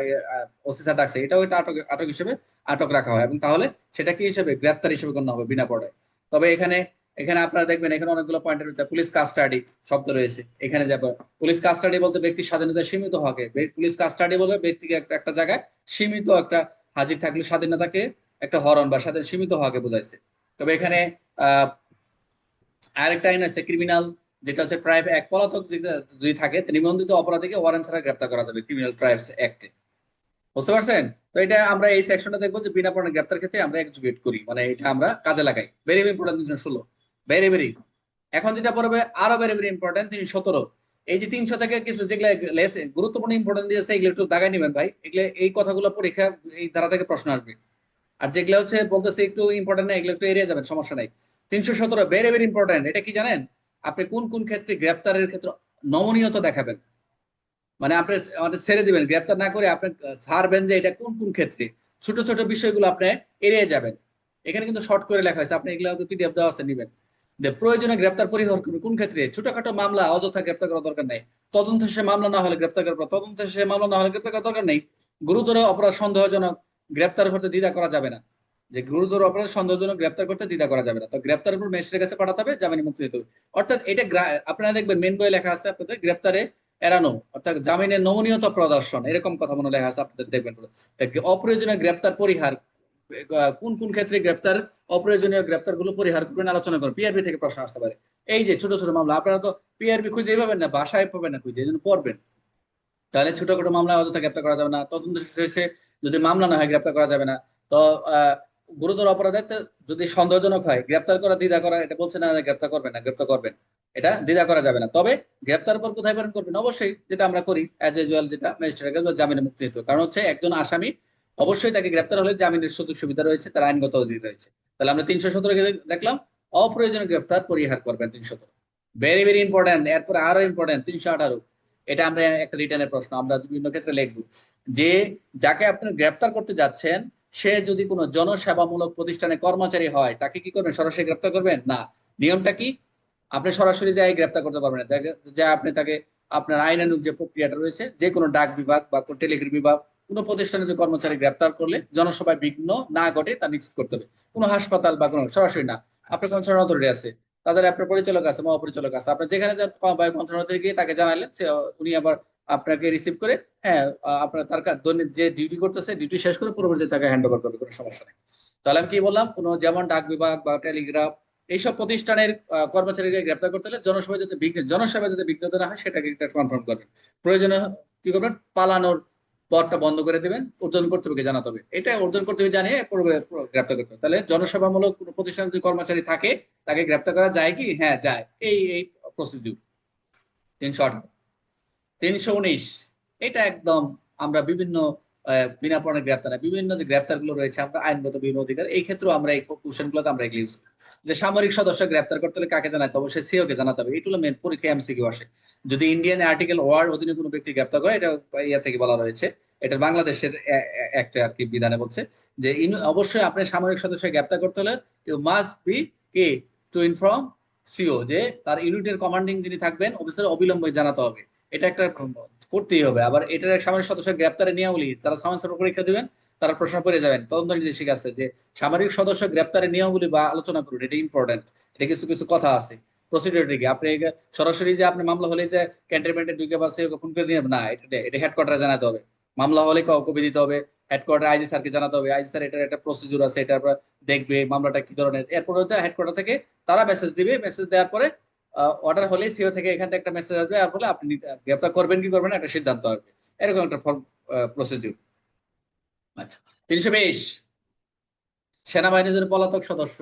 ওসি স্যার ডাকছে, এটাও একটা আটক আটক হিসেবে আটক রাখা হয়, এবং তাহলে সেটা কি হিসেবে গ্রেপ্তার হিসেবে গণ্য হবে বিনা পড়ায়। তবে এখানে এখানে আপনারা দেখবেন এখানে অনেকগুলো পয়েন্টের ভিতরে পুলিশ কাস্টাডি শব্দ রয়েছে। এখানে যাবে পুলিশ কাস্টাডি বলতে ব্যক্তির স্বাধীনতা সীমিত হওয়াকে, পুলিশ কাস্টাডি বলে ব্যক্তিকে একটা একটা জায়গায় সীমিত একটা হাজির থাকলে স্বাধীনতাকে একটা হরণ বা স্বাধীন সীমিত হওয়াকে বোঝাইছে। তবে এখানে আহ আরেকটা আইন আছে ক্রিমিনাল, যেটা হচ্ছে ট্রাইব এক পলাতক যদি থাকে নিবন্ধিত অপরাধীকে ওয়ারেন্ট ছাড়া গ্রেপ্তার করা যাবে ক্রিমিনাল ট্রাইবস অ্যাক্টে। বুঝতে পারছেন? তো এটা আমরা এই সেকশনটা দেখবো যে বিনা পড়ার গ্রেপ্তার ক্ষেত্রে আমরা এক্সিকিউট করি, মানে এটা আমরা কাজে লাগাই। Very very important 316, very very. এখন যেটা পড়বে আরো ভেরি ভেরি ইম্পর্টেন্ট 317। এই যে 300 থেকে কিছু যেগুলো লেস গুরুত্বপূর্ণ ইম্পর্টেন্ট দিয়েছে এগুলো একটু দাগাই নেবেন ভাই, এগুলো এই কথাগুলো পরীক্ষা এই ধারা থেকে প্রশ্ন আসবে। আর যেগুলো হচ্ছে বলতেছে একটু ইম্পর্টেন্ট না, এগুলো একটু এড়িয়ে যাবেন, সমস্যা নাই। 317 ভেরি ভেরি ইম্পর্টেন্ট। এটা কি জানেন? আপনি কোন কোন ক্ষেত্রে গ্রেপ্তারের ক্ষেত্রে নমনীয়তা দেখাবেন, মানে আপনি আমাদের ছেড়ে দিবেন, গ্রেপ্তার না করে আপনি ছাড়বেন যে এটা কোন কোন ক্ষেত্রে, ছোট ছোট বিষয়গুলো আপনি এড়িয়ে যাবেন। এখানে কিন্তু শর্ট করে লেখা হয়েছে, আপনি এগুলো পিডিএফ দেওয়া আছে নিবেন। প্রয়োজনে গ্রেপ্তার পরিহার করবে কোন ক্ষেত্রে? ছোটখাটো মামলা অযথা গ্রেপ্তার করার দরকার নেই। তদন্ত শেষে মামলা না হলে গ্রেপ্তার করার, তদন্ত শেষে মামলা না হলে গ্রেপ্তার করার দরকার নেই। গুরুতর অপরাধ সন্দেহজনক গ্রেপ্তার করতে দ্বিধা করা যাবে না, যে গুরুতর অপরাধ সন্দেহজনক গ্রেপ্তার করতে দ্বিধা করা যাবে না, তো গ্রেপ্তারের উপর ম্যাজিস্ট্রেটের কাছে পাঠাতে হবে, জামিনে মুক্তি দিতে হবে। অর্থাৎ এটা আপনারা দেখবেন মেন বইয়ে লেখা আছে আপনাদের গ্রেপ্তারে এড়ানো, অর্থাৎ জামিনের নমনীয়তা প্রদর্শন, এরকম কথা মনে লেখা আছে আপনাদের দেখবেন। অপ্রয়োজনীয় গ্রেপ্তার পরিহার, কোন কোন ক্ষেত্রে গ্রেপ্তার অপ্রয়োজনীয় গ্রেপ্তার গুলো পরিহার করবেন আলোচনা করবেন। পিআরবি থেকে প্রশ্ন আসতে পারে। এই যে ছোট ছোট মামলা, আপনারা তো পিআরবি খুঁজে পাবেন না, বাসায় পাবেন না খুঁজে, এই জন্য পড়বেন। তাহলে ছোটখাটো মামলা অযথা গ্রেপ্তার করা যাবে না, তদন্ত শেষে যদি মামলা না হয় গ্রেপ্তার করা যাবে না। তো আহ গুরুতর অপরাধে যদি সন্দেহজনক হয় গ্রেপ্তার করা দ্বিধা করা, এটা বলছে না যে গ্রেপ্তার করবেন না, গ্রেপ্তার করবেন, এটা দ্বিধা করা যাবে না। তবে গ্রেপ্তার পর কোথায় প্রেরণ করবেন? অবশ্যই যেটা আমরা করি অ্যাজ ইউজুয়াল, যেটা ম্যাজিস্ট্রেটের কাছে জামিনে মুক্তি দিতে হবে। কারণ হচ্ছে একজন আসামি অবশ্যই তাকে গ্রেপ্তার হলে জামিনের সুযোগ সুবিধা রয়েছে, তার আইনগত অধিকার রয়েছে। তাহলে আমরা 317 দেখলাম, অপ্রয়োজনীয় গ্রেপ্তার পরিহার করবেন 317, ভেরি ভেরি ইম্পর্টেন্ট। এরপরে আরো ইম্পর্টেন্ট 318, এটা আমরা একটা রিটার্নের প্রশ্ন আমরা বিভিন্ন ক্ষেত্রে লিখবো, যে যাকে আপনি গ্রেপ্তার করতে যাচ্ছেন সে যদি কোনো জনসেবামূলক প্রতিষ্ঠানে কর্মচারী হয় তাকে কি করবেন? সরাসরি গ্রেপ্তার করবেন না। নিয়মটা কি? আপনি সরাসরি যাই গ্রেপ্তার করতে পারবেন না, যা আপনি তাকে আপনার আইনানুগ যে প্রক্রিয়াটা রয়েছে, যে কোনো ডাক বিভাগ বা টেলিগ্রাফ বিভাগ কোনো প্রতিষ্ঠানে যে কর্মচারী গ্রেপ্তার করলে জনসভায় বিঘ্ন না ঘটে তা নিশ্চিত করতে হবে। কোনো হাসপাতাল বা কোনো সরাসরি না, আপনার কনসার্ন অথরিটি আছে, তাদের আপনার পরিচালক আছে, মহাপরিচালক আছে, আপনার যেখানে কনসার্ন অথরিটি গিয়ে তাকে জানালেন, সে উনি আবার আপনাকে রিসিভ করে, হ্যাঁ আপনার তার দৈনিক যে ডিউটি করতেছে ডিউটি শেষ করে পরবর্তী তাকে হ্যান্ড ওভার করবে, কোনো সমস্যা নেই। তাহলে আমি কি বললাম, কোনো যেমন ডাক বিভাগ বা টেলিগ্রাফ এইসব প্রতিষ্ঠানের কর্মচারীকে গ্রেপ্তার করতে হলে জনসভায় যাতে জনসেবা যাতে বিঘ্নত না হয় সেটাকে একটা কনফার্ম করবেন। প্রয়োজনে কি করবেন? পালানোর পথটা বন্ধ করে দেবেন, ঊর্ধ্বতন কর্তৃপক্ষকে জানাতে হবে, এটা ঊর্ধ্বতন কর্তৃপক্ষ জানিয়ে গ্রেপ্তার করতে হবে। তাহলে জনসেবামূলক কোনো প্রতিষ্ঠানে যদি কর্মচারী থাকে তাকে গ্রেপ্তার করা যায় কি? হ্যাঁ যায়। এই এই প্রসিডিউর 319। এটা একদম আমরা বিভিন্ন বিনা পড়ানোর গ্রেপ্তার না, বিভিন্ন যে গ্রেপ্তার গুলো রয়েছে আমরা আইনগত বিভিন্ন অধিকার, এই ক্ষেত্রেও আমরা এই কোশ্চেন গুলোতে আমরা এগুলো ইউজ করি। যে সামরিক সদস্য গ্রেপ্তার করতে হলে কাকে জানাতে হবে? অবশ্যই সিও কে জানাতে হবে। এগুলো মেন পরীক্ষা এমসিকিউ আসে। যদি ইন্ডিয়ান আর্টিকেল ওয়ার অধীনে কোনো ব্যক্তি গ্রেপ্তার করে, এটা ইয়া থেকে বলা রয়েছে, এটা বাংলাদেশের একটা আর কি বিধানে বলছে যে অবশ্যই আপনি সামরিক সদস্য গ্রেপ্তার করতে হলে ইউ মাস্ট বি কে টু ইনফর্ম সিও, যে তার ইউনিটের কমান্ডিং যিনি থাকবেন অফিসার অবিলম্বে জানাতে হবে। এটা একটা করতেই হবে। আবার এটার সামরিক সদস্য গ্রেপ্তারে নিয়মাবলী যারা সামরিক পরীক্ষা দিবেন তারা প্রশ্ন করে যাবেন, তদন্ত নির্দেশিকা আছে যে সামরিক সদস্য গ্রেপ্তারের নিয়মাবলী বা আলোচনা করুন, এটা ইম্পর্টেন্ট। এটা কিছু কিছু কথা আছে প্রসিডিউর দিকে। আপনি সরাসরি যে আপনি মামলা হলে যে ক্যান্টনমেন্টে ঢুকে বাসে ফোন করে দিয়ে না, এটা হেডকোয়ার্টারে জানাতে হবে। মামলা হলে কপি দিতে হবে, হেডকোয়ার্টার আইজি স্যারকে জানাতে হবে, আইজি স্যার এটার একটা প্রসিডিউর আছে, এটা দেখবে মামলাটা কি ধরনের। এরপরে হেডকোয়ার্টার থেকে তারা মেসেজ দিবে, মেসেজ দেওয়ার পরে অর্ডার হলে সিও থেকে এখান থেকে একটা মেসেজ আসবে, আর ফলে আপনি গ্রেপ্তার করবেন কি করবেন না একটা সিদ্ধান্ত আসবে। এরকম একটা প্রসিডিউর। আচ্ছা, 320 সেনাবাহিনীর জন্য পলাতক সদস্য।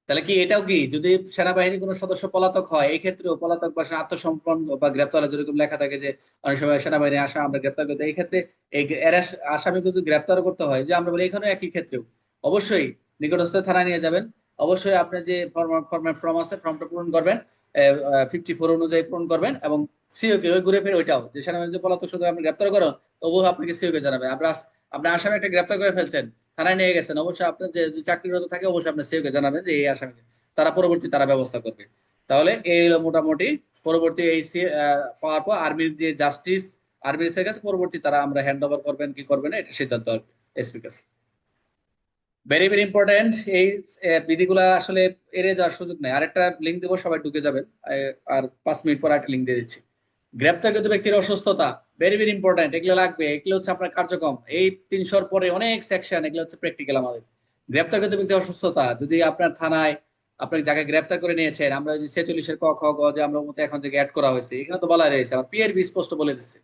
তাহলে কি এটাও কি, যদি সেনাবাহিনী কোনো সদস্য পলাতক হয় এই ক্ষেত্রেও পলাতক বা আত্মসমর্পণ বা গ্রেপ্তার যেরকম লেখা থাকে যে অনেক সময় সেনাবাহিনী আসা আমরা গ্রেপ্তার করতে, এই ক্ষেত্রে এই আসামি কিন্তু গ্রেপ্তার করতে হয়, যে আমরা বলি এখানে একই ক্ষেত্রেও অবশ্যই নিকটস্থ থানায় নিয়ে যাবেন। অবশ্যই আপনার যে ফর্ম আছে ফর্মটা পূরণ করবেন, 54 অনুযায়ী পূরণ করবেন, এবং সিও কে ওই ঘুরে ফিরে ওইটাও যে সেনাবাহিনী যে পলাতক শুধু আপনি গ্রেপ্তার করেন তবুও আপনাকে সিও কে জানাবে। আপনার আসামি একটা গ্রেপ্তার করে ফেলছেন, থানায় নিয়ে গেছেন, অবশ্যই আপনার যে চাকরিরত থাকে অবশ্যই আপনার সিও কে জানাবেন যে এই আসামিকে। তারা ব্যবস্থা করবে। তাহলে এই হলো মোটামুটি পরবর্তী এই পাওয়ার পর আর্মির যে জাস্টিস আর্মির কাছে পরবর্তী তারা আমরা হ্যান্ড ওভার করবেন কি করবেন না এটা সিদ্ধান্ত আসবে এসপির কাছে। Very very important. এই বিধিগুলা আসলে এড়িয়ে যাওয়ার সুযোগ নেই। আরেকটা লিঙ্ক দেবো, সবাই ঢুকে যাবেন। আর 5 মিনিট পর একটা লিঙ্ক দিয়ে দিচ্ছি। গ্রেপ্তারকৃত ব্যক্তির অসুস্থতা ভেরি ভেরি ইম্পর্টেন্ট, এগুলো লাগবে। এগুলো হচ্ছে আপনার কার্যক্রম, এই 300-র পরে অনেক সেকশন, এগুলো হচ্ছে প্র্যাকটিক্যাল আমাদের। গ্রেপ্তারকৃত ব্যক্তির অসুস্থতা, যদি আপনার থানায় আপনার যাকে গ্রেপ্তার করে নিয়েছেন, আমরা ওই যে 46-এর ক খ গ যে আমরা মতো এখন থেকে অ্যাড করা হয়েছে, এখানে তো বলা রয়েছে, আমার পিআরবি স্পষ্ট বলে দিচ্ছে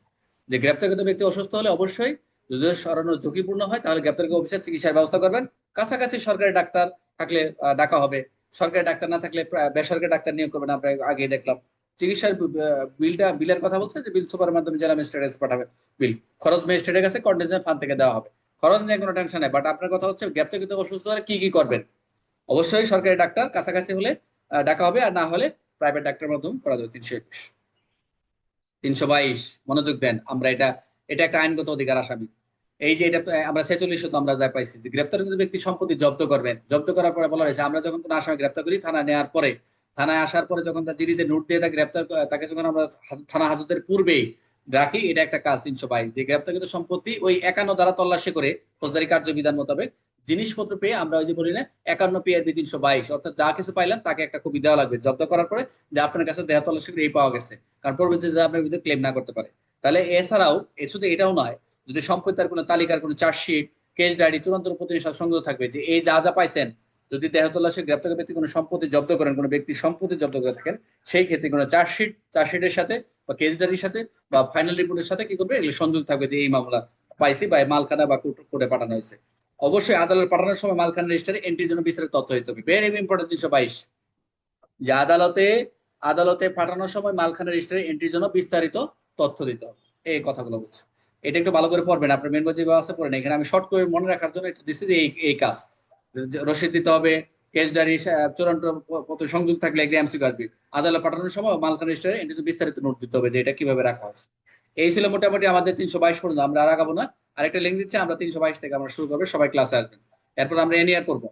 যে গ্রেপ্তারকৃত ব্যক্তি অসুস্থ হলে অবশ্যই যদি সরানো ঝুঁকিপূর্ণ হয় তাহলে গ্রেপ্তারকৃত অফিসার চিকিৎসার ব্যবস্থা করবেন। কাছাকাছি সরকারি ডাক্তার থাকলে ডাকা হবে, সরকারি ডাক্তার না থাকলে বেসরকারি ডাক্তার নিয়োগ করবেন। আমরা আগে দেখলাম চিকিৎসার বিলের কথা বলছে যে বিল সুপারের মাধ্যমে জেলা ম্যাজিস্ট্রেটের কাছে পাঠাবেন। বিল খরচ ম্যাজিস্ট্রেটের কাছে কন্টিনজেন্ট ফান্ড থেকে দেওয়া হবে। খরচ নিয়ে কোনো টেনশন নেই, বাট আপনার কথা হচ্ছে গ্রেপ্তারকৃত অসুস্থ হলে কি কি করবেন। অবশ্যই সরকারি ডাক্তার কাছাকাছি হলে ডাকা হবে, আর না হলে প্রাইভেট ডাক্তারের মাধ্যমে করা যাবে। 322 মনোযোগ দেন। আমরা এটা এটা একটা আইনগত অধিকার আসামি। এই যে এটা আমরা 46 তো আমরা যা পাইছি যে গ্রেপ্তারকৃত ব্যক্তি সম্পত্তি জব্দ করবেন। জব্দ করার পরে বলা হয়েছে আমরা যখন কোনো আসামি গ্রেপ্তার করি থানায় নেওয়ার পরে, থানায় আসার পরে যখন তার জিডিতে নোট দিয়ে তাকে যখন আমরা থানা হাজতের পূর্বেই রাখি, এটা একটা কাজ। 322 যে গ্রেপ্তারকৃত সম্পত্তি ওই 51 দ্বারা তল্লাশি করে ফৌজদারি কার্যবিধান মোতাবেক জিনিসপত্র পেয়ে আমরা ওই যে বলি না 51 পিআরবি 322, অর্থাৎ যা কিছু পাইলাম তাকে একটা কপি দেওয়া লাগবে জব্দ করার পরে যে আপনার কাছে দেহ তল্লাশি করে এই পাওয়া গেছে, কারণ পরবর্তীতে যে আপনার বিরুদ্ধে ক্লেম না করতে পারে। তাহলে এছাড়াও শুধু এটাও নয়, যদি সম্পত্তির কোনো তালিকার কোনো চার্জশিট কেস ডায়েরি চূড়ান্ত প্রতিনিধির সাথে সংযুক্ত থাকবে যে এই যা যা পাইছেন। যদি দেহ তল্লাশি গ্রেপ্তার ব্যক্তি কোনো সম্পত্তি জব্দ করেন, কোনো ব্যক্তির সম্পত্তি জব্দ করে থাকেন, সেই ক্ষেত্রে কোনো চার্জশিটের সাথে বা কেস ডায়েরির সাথে বা ফাইনাল রিপোর্টের সাথে কি করবে, এগুলো সংযুক্ত থাকবে যে এই মামলা পাইছি বা মালখানা বা কোর্টে পাঠানো হয়েছে। অবশ্যই আদালত পাঠানোর সময় মালখানা রেজিস্টারে এন্ট্রির জন্য বিস্তারিত তথ্য দিতে হবে। ভেরি ইম্পর্টেন্ট 322 যে আদালতে পাঠানোর সময় মালখানা রেজিস্টারে এন্ট্রির জন্য বিস্তারিত তথ্য দিতে হবে। এই কথাগুলো বলছে, এটা একটু ভালো করে পড়বেন। আপনার মেন বই যে আছে পড়েন, এখানে আমি শর্ট করে মনে রাখার জন্য একটু দিচ্ছি যে এই কাজ রসিদ দিতে হবে, কেস ডায়েরি চূড়ান্ত পত্র সংযুক্ত থাকলে এগুলো এমসিকিউ আসবে। আদালত পাঠানোর সময় মালখানা রেজিস্টারে এন্ট্রির বিস্তারিত নোট দিতে হবে যে এটা কিভাবে রাখা হয়েছে। এই ছিল মোটামুটি আমাদের 322 পর্যন্ত। আমরা আর আগাবো না, আরেকটা লিঙ্ক দিচ্ছি, আমরা 322 থেকে আমরা শুরু করবো। সবাই ক্লাসে আসবেন, এরপর আমরা এনিয়ার করবো।